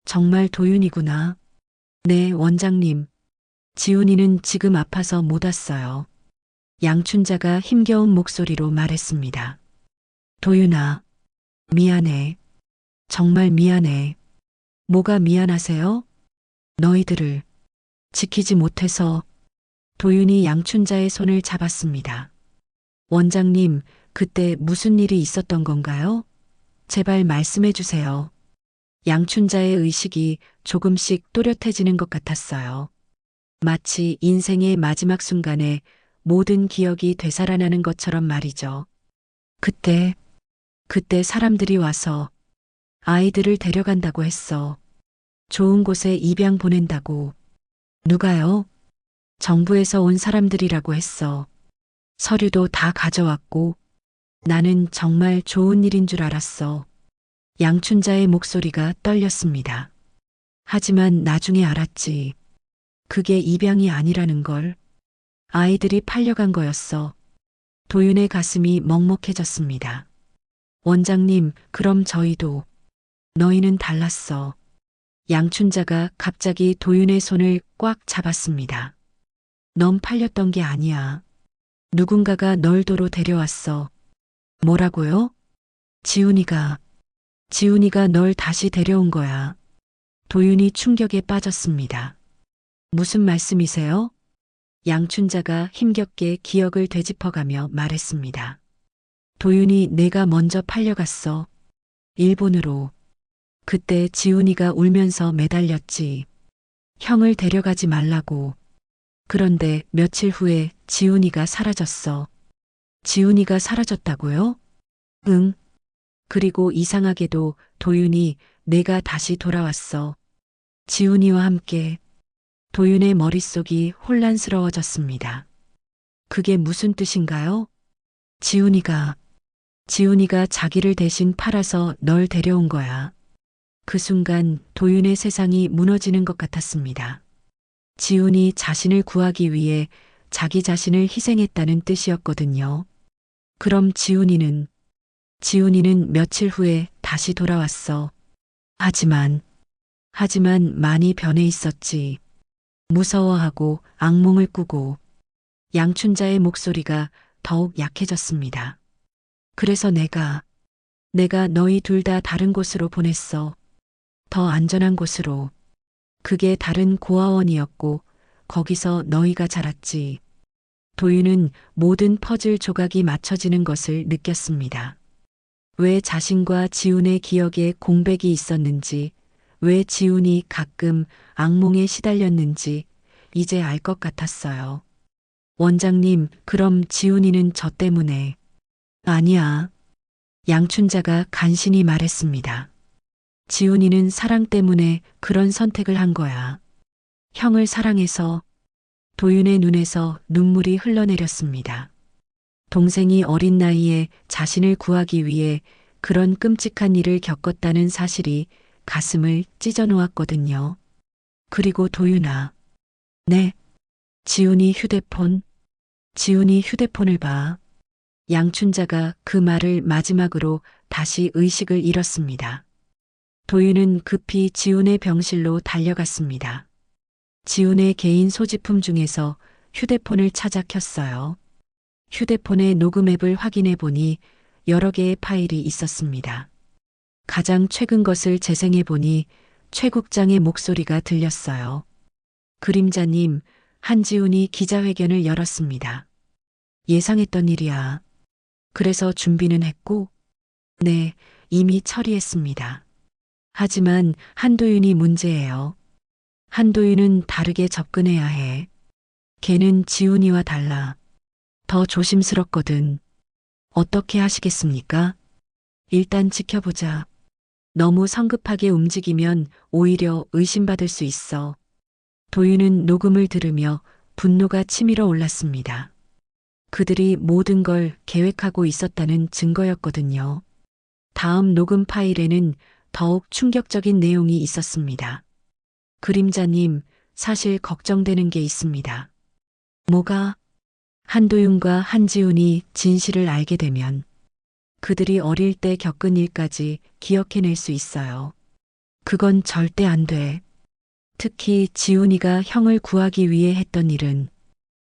[SPEAKER 2] 정말 도윤이구나. 네, 원장님. 지훈이는 지금 아파서 못 왔어요. 양춘자가 힘겨운 목소리로 말했습니다. 도윤아, 미안해. 정말 미안해. 뭐가 미안하세요? 너희들을 지키지 못해서. 도윤이 양춘자의 손을 잡았습니다. 원장님, 그때 무슨 일이 있었던 건가요? 제발 말씀해 주세요. 양춘자의 의식이 조금씩 또렷해지는 것 같았어요. 마치 인생의 마지막 순간에 모든 기억이 되살아나는 것처럼 말이죠. 그때 사람들이 와서 아이들을 데려간다고 했어. 좋은 곳에 입양 보낸다고. 누가요? 정부에서 온 사람들이라고 했어. 서류도 다 가져왔고. 나는 정말 좋은 일인 줄 알았어. 양춘자의 목소리가 떨렸습니다. 하지만 나중에 알았지. 그게 입양이 아니라는 걸. 아이들이 팔려간 거였어. 도윤의 가슴이 먹먹해졌습니다. 원장님, 그럼 저희도. 너희는 달랐어. 양춘자가 갑자기 도윤의 손을 꽉 잡았습니다. 넌 팔렸던 게 아니야. 누군가가 널 도로 데려왔어. 뭐라고요? 지훈이가 널 다시 데려온 거야. 도윤이 충격에 빠졌습니다. 무슨 말씀이세요? 양춘자가 힘겹게 기억을 되짚어가며 말했습니다. 도윤이 내가 먼저 팔려갔어. 일본으로. 그때 지훈이가 울면서 매달렸지. 형을 데려가지 말라고. 그런데 며칠 후에 지훈이가 사라졌어. 지훈이가 사라졌다고요? 응. 그리고 이상하게도 도윤이 내가 다시 돌아왔어. 지훈이와 함께 도윤의 머릿속이 혼란스러워졌습니다. 그게 무슨 뜻인가요? 지훈이가, 지훈이가 자기를 대신 팔아서 널 데려온 거야. 그 순간 도윤의 세상이 무너지는 것 같았습니다. 지훈이 자신을 구하기 위해 자기 자신을 희생했다는 뜻이었거든요. 그럼 지훈이는 며칠 후에 다시 돌아왔어. 하지만 많이 변해 있었지. 무서워하고 악몽을 꾸고 양춘자의 목소리가 더욱 약해졌습니다. 그래서 내가 너희 둘 다 다른 곳으로 보냈어. 더 안전한 곳으로. 그게 다른 고아원이었고 거기서 너희가 자랐지. 도윤은 모든 퍼즐 조각이 맞춰지는 것을 느꼈습니다. 왜 자신과 지훈의 기억에 공백이 있었는지, 왜 지훈이 가끔 악몽에 시달렸는지 이제 알 것 같았어요. 원장님, 그럼 지훈이는 저 때문에. 아니야. 양춘자가 간신히 말했습니다. 지훈이는 사랑 때문에 그런 선택을 한 거야. 형을 사랑해서. 도윤의 눈에서 눈물이 흘러내렸습니다. 동생이 어린 나이에 자신을 구하기 위해 그런 끔찍한 일을 겪었다는 사실이 가슴을 찢어 놓았거든요. 그리고 도윤아. 네. 지훈이 휴대폰을 봐. 양춘자가 그 말을 마지막으로 다시 의식을 잃었습니다. 도윤은 급히 지훈의 병실로 달려갔습니다. 지훈의 개인 소지품 중에서 휴대폰을 찾아 켰어요. 휴대폰의 녹음 앱을 확인해 보니 여러 개의 파일이 있었습니다. 가장 최근 것을 재생해 보니 최 국장의 목소리가 들렸어요. 그림자님, 한지훈이 기자회견을 열었습니다. 예상했던 일이야. 그래서 준비는 했고, 네, 이미 처리했습니다. 하지만 한도윤이 문제예요. 한도윤은 다르게 접근해야 해. 걔는 지훈이와 달라. 더 조심스럽거든. 어떻게 하시겠습니까? 일단 지켜보자. 너무 성급하게 움직이면 오히려 의심받을 수 있어. 도윤은 녹음을 들으며 분노가 치밀어 올랐습니다. 그들이 모든 걸 계획하고 있었다는 증거였거든요. 다음 녹음 파일에는 더욱 충격적인 내용이 있었습니다. 그림자님, 사실 걱정되는 게 있습니다. 뭐가? 한도윤과 한지훈이 진실을 알게 되면 그들이 어릴 때 겪은 일까지 기억해낼 수 있어요. 그건 절대 안 돼. 특히 지훈이가 형을 구하기 위해 했던 일은.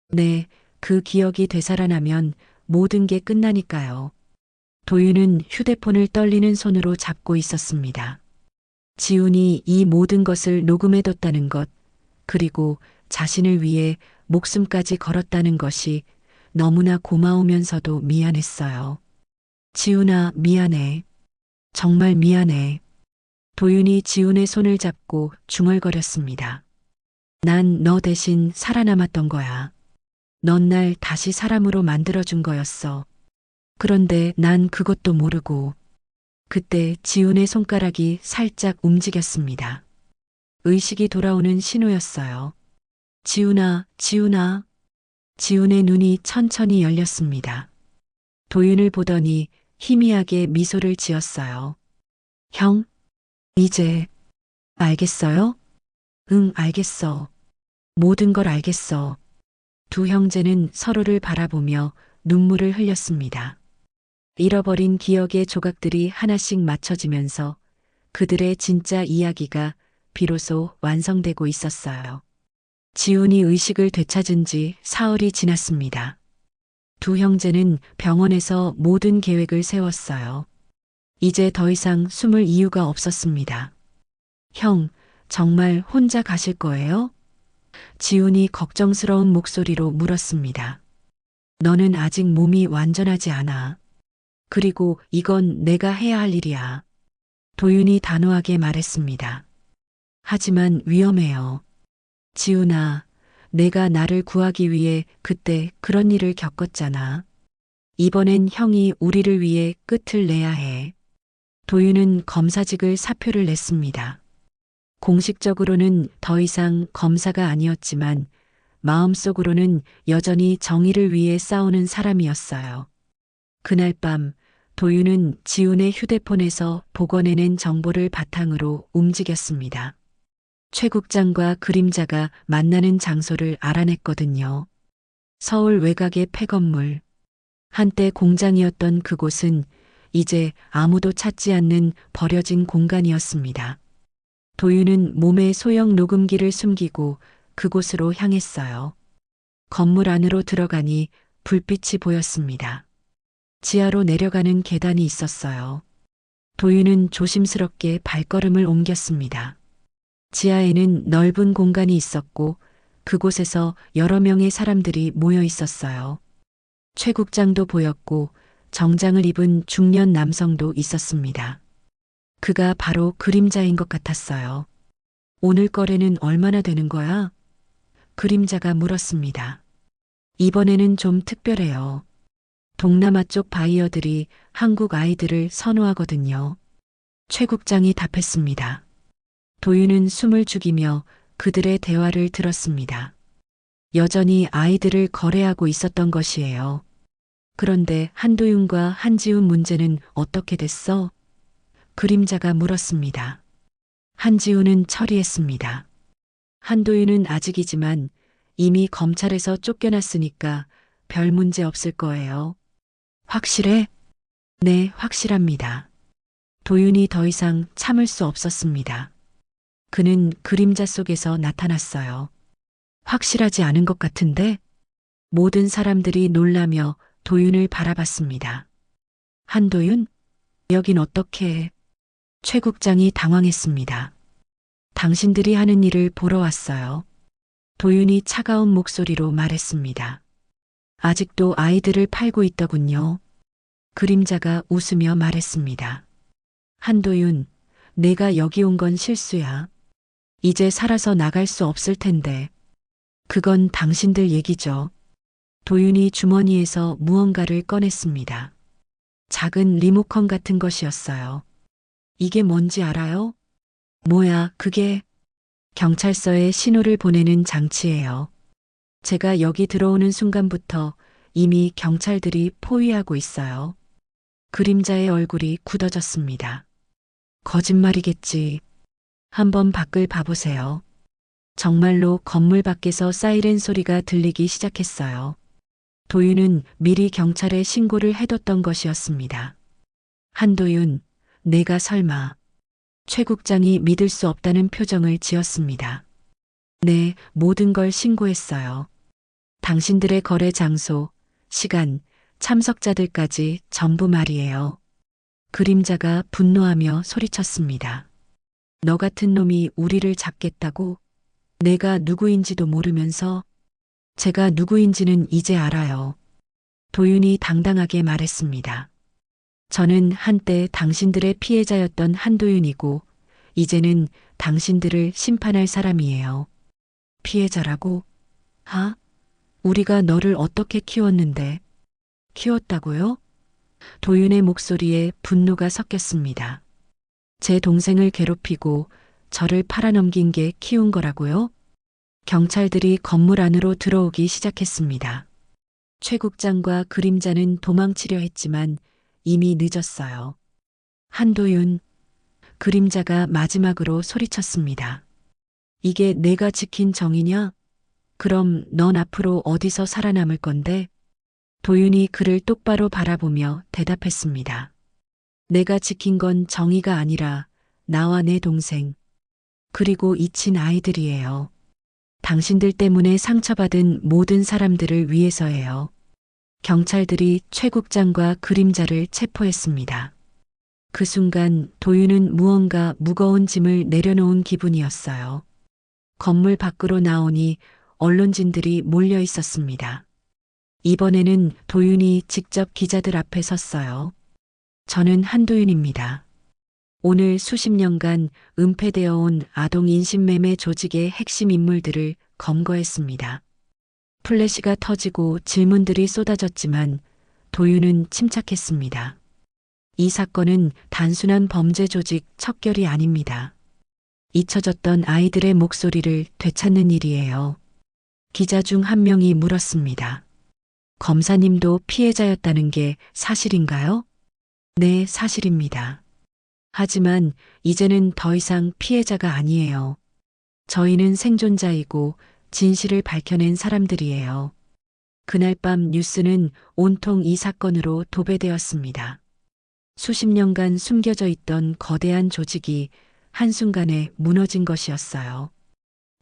[SPEAKER 2] 네, 그 기억이 되살아나면 모든 게 끝나니까요. 도윤은 휴대폰을 떨리는 손으로 잡고 있었습니다. 지훈이 이 모든 것을 녹음해뒀다는 것, 그리고 자신을 위해 목숨까지 걸었다는 것이 너무나 고마우면서도 미안했어요. 지훈아, 미안해. 정말 미안해. 도윤이 지훈의 손을 잡고 중얼거렸습니다. 난 너 대신 살아남았던 거야. 넌 날 다시 사람으로 만들어준 거였어. 그런데 난 그것도 모르고 그때 지훈의 손가락이 살짝 움직였습니다. 의식이 돌아오는 신호였어요. 지훈아. 지훈의 눈이 천천히 열렸습니다. 도윤을 보더니 희미하게 미소를 지었어요. 형, 이제 알겠어요? 응, 알겠어. 모든 걸 알겠어. 두 형제는 서로를 바라보며 눈물을 흘렸습니다. 잃어버린 기억의 조각들이 하나씩 맞춰지면서 그들의 진짜 이야기가 비로소 완성되고 있었어요. 지훈이 의식을 되찾은 지 사흘이 지났습니다. 두 형제는 병원에서 모든 계획을 세웠어요. 이제 더 이상 숨을 이유가 없었습니다. 형, 정말 혼자 가실 거예요? 지훈이 걱정스러운 목소리로 물었습니다. 너는 아직 몸이 완전하지 않아. 그리고 이건 내가 해야 할 일이야. 도윤이 단호하게 말했습니다. 하지만 위험해요. 지훈아, 내가 나를 구하기 위해 그때 그런 일을 겪었잖아. 이번엔 형이 우리를 위해 끝을 내야 해. 도윤은 검사직을 사표를 냈습니다. 공식적으로는 더 이상 검사가 아니었지만 마음속으로는 여전히 정의를 위해 싸우는 사람이었어요. 그날 밤 도윤은 지훈의 휴대폰에서 복원해낸 정보를 바탕으로 움직였습니다. 최 국장과 그림자가 만나는 장소를 알아냈거든요. 서울 외곽의 폐건물. 한때 공장이었던 그곳은 이제 아무도 찾지 않는 버려진 공간이었습니다. 도윤은 몸에 소형 녹음기를 숨기고 그곳으로 향했어요. 건물 안으로 들어가니 불빛이 보였습니다. 지하로 내려가는 계단이 있었어요. 도윤은 조심스럽게 발걸음을 옮겼습니다. 지하에는 넓은 공간이 있었고 그곳에서 여러 명의 사람들이 모여 있었어요. 최 국장도 보였고 정장을 입은 중년 남성도 있었습니다. 그가 바로 그림자인 것 같았어요. 오늘 거래는 얼마나 되는 거야? 그림자가 물었습니다. 이번에는 좀 특별해요. 동남아 쪽 바이어들이 한국 아이들을 선호하거든요. 최 국장이 답했습니다. 도윤은 숨을 죽이며 그들의 대화를 들었습니다. 여전히 아이들을 거래하고 있었던 것이에요. 그런데 한도윤과 한지훈 문제는 어떻게 됐어? 그림자가 물었습니다. 한지훈은 처리했습니다. 한도윤은 아직이지만 이미 검찰에서 쫓겨났으니까 별 문제 없을 거예요. 확실해? 네, 확실합니다. 도윤이 더 이상 참을 수 없었습니다. 그는 그림자 속에서 나타났어요. 확실하지 않은 것 같은데? 모든 사람들이 놀라며 도윤을 바라봤습니다. 한도윤? 여긴 어떻게 해? 최 국장이 당황했습니다. 당신들이 하는 일을 보러 왔어요. 도윤이 차가운 목소리로 말했습니다. 아직도 아이들을 팔고 있더군요. 그림자가 웃으며 말했습니다. 한도윤, 내가 여기 온 건 실수야. 이제 살아서 나갈 수 없을 텐데. 그건 당신들 얘기죠. 도윤이 주머니에서 무언가를 꺼냈습니다. 작은 리모컨 같은 것이었어요. 이게 뭔지 알아요? 뭐야, 그게? 경찰서에 신호를 보내는 장치예요. 제가 여기 들어오는 순간부터 이미 경찰들이 포위하고 있어요. 그림자의 얼굴이 굳어졌습니다. 거짓말이겠지. 한번 밖을 봐보세요. 정말로 건물 밖에서 사이렌 소리가 들리기 시작했어요. 도윤은 미리 경찰에 신고를 해뒀던 것이었습니다. 한도윤, 내가 설마. 최 국장이 믿을 수 없다는 표정을 지었습니다. 네, 모든 걸 신고했어요. 당신들의 거래 장소, 시간, 참석자들까지 전부 말이에요. 그림자가 분노하며 소리쳤습니다. 너 같은 놈이 우리를 잡겠다고? 내가 누구인지도 모르면서? 제가 누구인지는 이제 알아요. 도윤이 당당하게 말했습니다. 저는 한때 당신들의 피해자였던 한도윤이고, 이제는 당신들을 심판할 사람이에요. 피해자라고? 하? 우리가 너를 어떻게 키웠는데? 키웠다고요? 도윤의 목소리에 분노가 섞였습니다. 제 동생을 괴롭히고 저를 팔아넘긴 게 키운 거라고요? 경찰들이 건물 안으로 들어오기 시작했습니다. 최 국장과 그림자는 도망치려 했지만 이미 늦었어요. 한도윤, 그림자가 마지막으로 소리쳤습니다. 이게 내가 지킨 정의냐? 그럼 넌 앞으로 어디서 살아남을 건데? 도윤이 그를 똑바로 바라보며 대답했습니다. 내가 지킨 건 정의가 아니라 나와 내 동생, 그리고 잊힌 아이들이에요. 당신들 때문에 상처받은 모든 사람들을 위해서예요. 경찰들이 최 국장과 그림자를 체포했습니다. 그 순간 도윤은 무언가 무거운 짐을 내려놓은 기분이었어요. 건물 밖으로 나오니 언론진들이 몰려 있었습니다. 이번에는 도윤이 직접 기자들 앞에 섰어요. 저는 한도윤입니다. 오늘 수십 년간 은폐되어 온 아동 인신매매 조직의 핵심 인물들을 검거했습니다. 플래시가 터지고 질문들이 쏟아졌지만 도윤은 침착했습니다. 이 사건은 단순한 범죄 조직 척결이 아닙니다. 잊혀졌던 아이들의 목소리를 되찾는 일이에요. 기자 중 한 명이 물었습니다. 검사님도 피해자였다는 게 사실인가요? 네, 사실입니다. 하지만 이제는 더 이상 피해자가 아니에요. 저희는 생존자이고 진실을 밝혀낸 사람들이에요. 그날 밤 뉴스는 온통 이 사건으로 도배되었습니다. 수십 년간 숨겨져 있던 거대한 조직이 한순간에 무너진 것이었어요.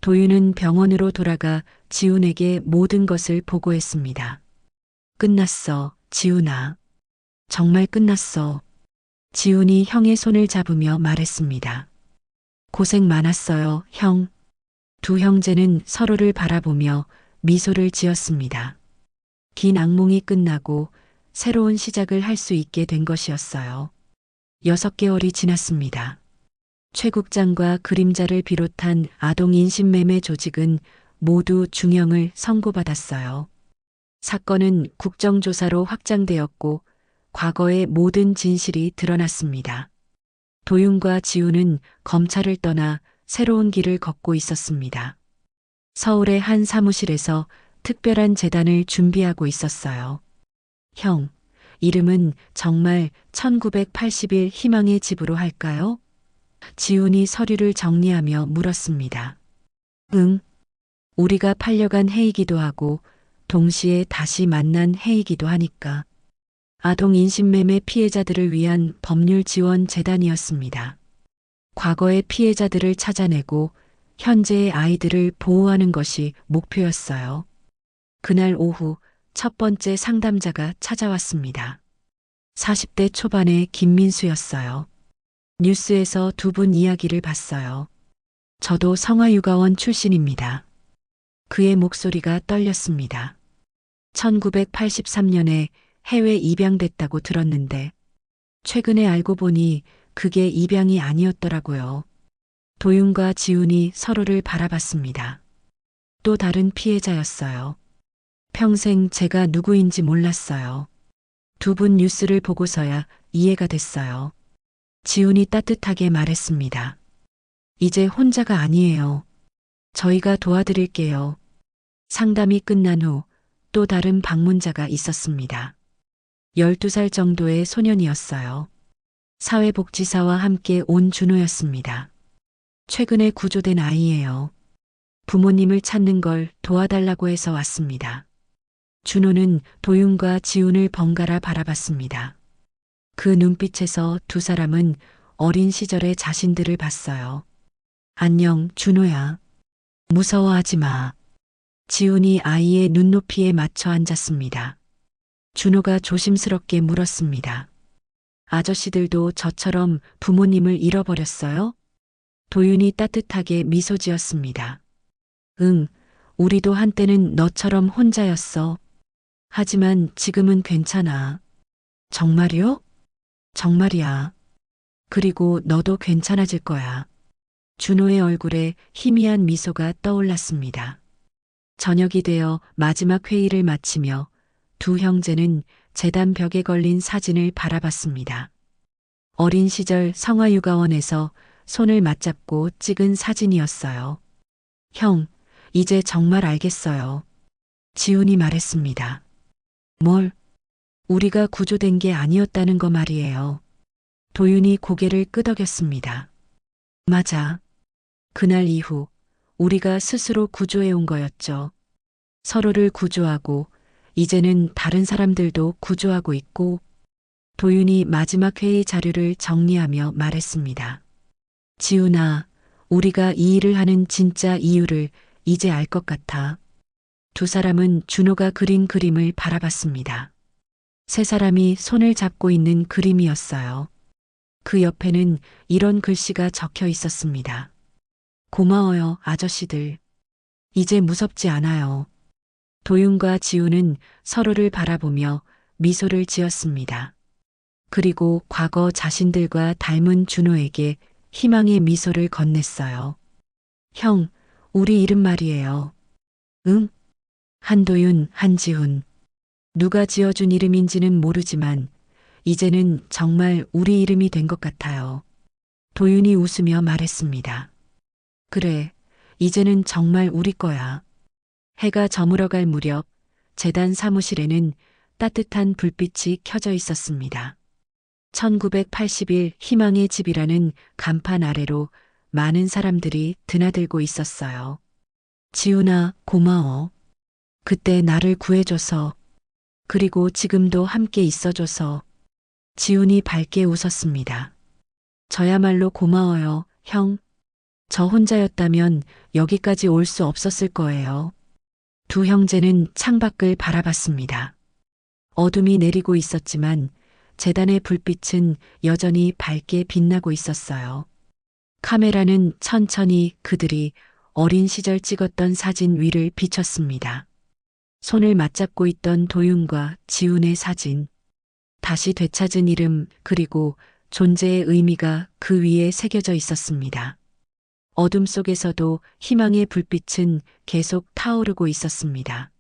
[SPEAKER 2] 도윤은 병원으로 돌아가 지훈에게 모든 것을 보고했습니다. 끝났어, 지훈아. 정말 끝났어. 지훈이 형의 손을 잡으며 말했습니다. 고생 많았어요, 형. 두 형제는 서로를 바라보며 미소를 지었습니다. 긴 악몽이 끝나고 새로운 시작을 할 수 있게 된 것이었어요. 6개월이 지났습니다. 최 국장과 그림자를 비롯한 아동 인신매매 조직은 모두 중형을 선고받았어요. 사건은 국정조사로 확장되었고 과거의 모든 진실이 드러났습니다. 도윤과 지훈은 검찰을 떠나 새로운 길을 걷고 있었습니다. 서울의 한 사무실에서 특별한 재단을 준비하고 있었어요. 형, 이름은 정말 1981 희망의 집으로 할까요? 지훈이 서류를 정리하며 물었습니다. 응. 우리가 팔려간 해이기도 하고 동시에 다시 만난 해이기도 하니까. 아동 인신매매 피해자들을 위한 법률 지원 재단이었습니다. 과거의 피해자들을 찾아내고 현재의 아이들을 보호하는 것이 목표였어요. 그날 오후 첫 번째 상담자가 찾아왔습니다. 40대 초반의 김민수였어요. 뉴스에서 두 분 이야기를 봤어요. 저도 성화육아원 출신입니다. 그의 목소리가 떨렸습니다. 1983년에 해외 입양됐다고 들었는데 최근에 알고 보니 그게 입양이 아니었더라고요. 도윤과 지훈이 서로를 바라봤습니다. 또 다른 피해자였어요. 평생 제가 누구인지 몰랐어요. 두 분 뉴스를 보고서야 이해가 됐어요. 지훈이 따뜻하게 말했습니다. 이제 혼자가 아니에요. 저희가 도와드릴게요. 상담이 끝난 후 또 다른 방문자가 있었습니다. 12살 정도의 소년이었어요. 사회복지사와 함께 온 준호였습니다. 최근에 구조된 아이예요. 부모님을 찾는 걸 도와달라고 해서 왔습니다. 준호는 도윤과 지훈을 번갈아 바라봤습니다. 그 눈빛에서 두 사람은 어린 시절의 자신들을 봤어요. 안녕, 준호야. 무서워하지 마. 지훈이 아이의 눈높이에 맞춰 앉았습니다. 준호가 조심스럽게 물었습니다. 아저씨들도 저처럼 부모님을 잃어버렸어요? 도윤이 따뜻하게 미소 지었습니다. 응, 우리도 한때는 너처럼 혼자였어. 하지만 지금은 괜찮아. 정말이요? 정말이야. 그리고 너도 괜찮아질 거야. 준호의 얼굴에 희미한 미소가 떠올랐습니다. 저녁이 되어 마지막 회의를 마치며 두 형제는 재단 벽에 걸린 사진을 바라봤습니다. 어린 시절 성화육아원에서 손을 맞잡고 찍은 사진이었어요. 형, 이제 정말 알겠어요. 지훈이 말했습니다. 뭘? 우리가 구조된 게 아니었다는 거 말이에요. 도윤이 고개를 끄덕였습니다. 맞아. 그날 이후 우리가 스스로 구조해온 거였죠. 서로를 구조하고 이제는 다른 사람들도 구조하고 있고. 도윤이 마지막 회의 자료를 정리하며 말했습니다. 지훈아, 우리가 이 일을 하는 진짜 이유를 이제 알 것 같아. 두 사람은 준호가 그린 그림을 바라봤습니다. 세 사람이 손을 잡고 있는 그림이었어요. 그 옆에는 이런 글씨가 적혀 있었습니다. 고마워요, 아저씨들. 이제 무섭지 않아요. 도윤과 지훈은 서로를 바라보며 미소를 지었습니다. 그리고 과거 자신들과 닮은 준호에게 희망의 미소를 건넸어요. 형, 우리 이름 말이에요. 응? 한도윤, 한지훈. 누가 지어준 이름인지는 모르지만 이제는 정말 우리 이름이 된 것 같아요. 도윤이 웃으며 말했습니다. 그래, 이제는 정말 우리 거야. 해가 저물어갈 무렵 재단 사무실에는 따뜻한 불빛이 켜져 있었습니다. 1981 희망의 집이라는 간판 아래로 많은 사람들이 드나들고 있었어요. 지훈아, 고마워. 그때 나를 구해줘서, 그리고 지금도 함께 있어줘서. 지훈이 밝게 웃었습니다. 저야말로 고마워요, 형. 저 혼자였다면 여기까지 올 수 없었을 거예요. 두 형제는 창밖을 바라봤습니다. 어둠이 내리고 있었지만 재단의 불빛은 여전히 밝게 빛나고 있었어요. 카메라는 천천히 그들이 어린 시절 찍었던 사진 위를 비췄습니다. 손을 맞잡고 있던 도윤과 지훈의 사진. 다시 되찾은 이름 그리고 존재의 의미가 그 위에 새겨져 있었습니다. 어둠 속에서도 희망의 불빛은 계속 타오르고 있었습니다.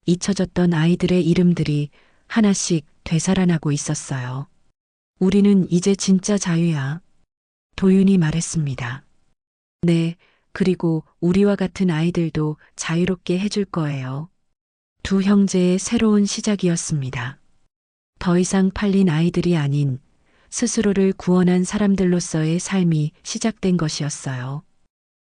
[SPEAKER 2] 잊혀졌던 아이들의 이름들이 하나씩 되살아나고 있었어요. 우리는 이제 진짜 자유야. 도윤이 말했습니다. 네, 그리고 우리와 같은 아이들도 자유롭게 해줄 거예요. 두 형제의 새로운 시작이었습니다. 더 이상 팔린 아이들이 아닌 스스로를 구원한 사람들로서의 삶이 시작된 것이었어요.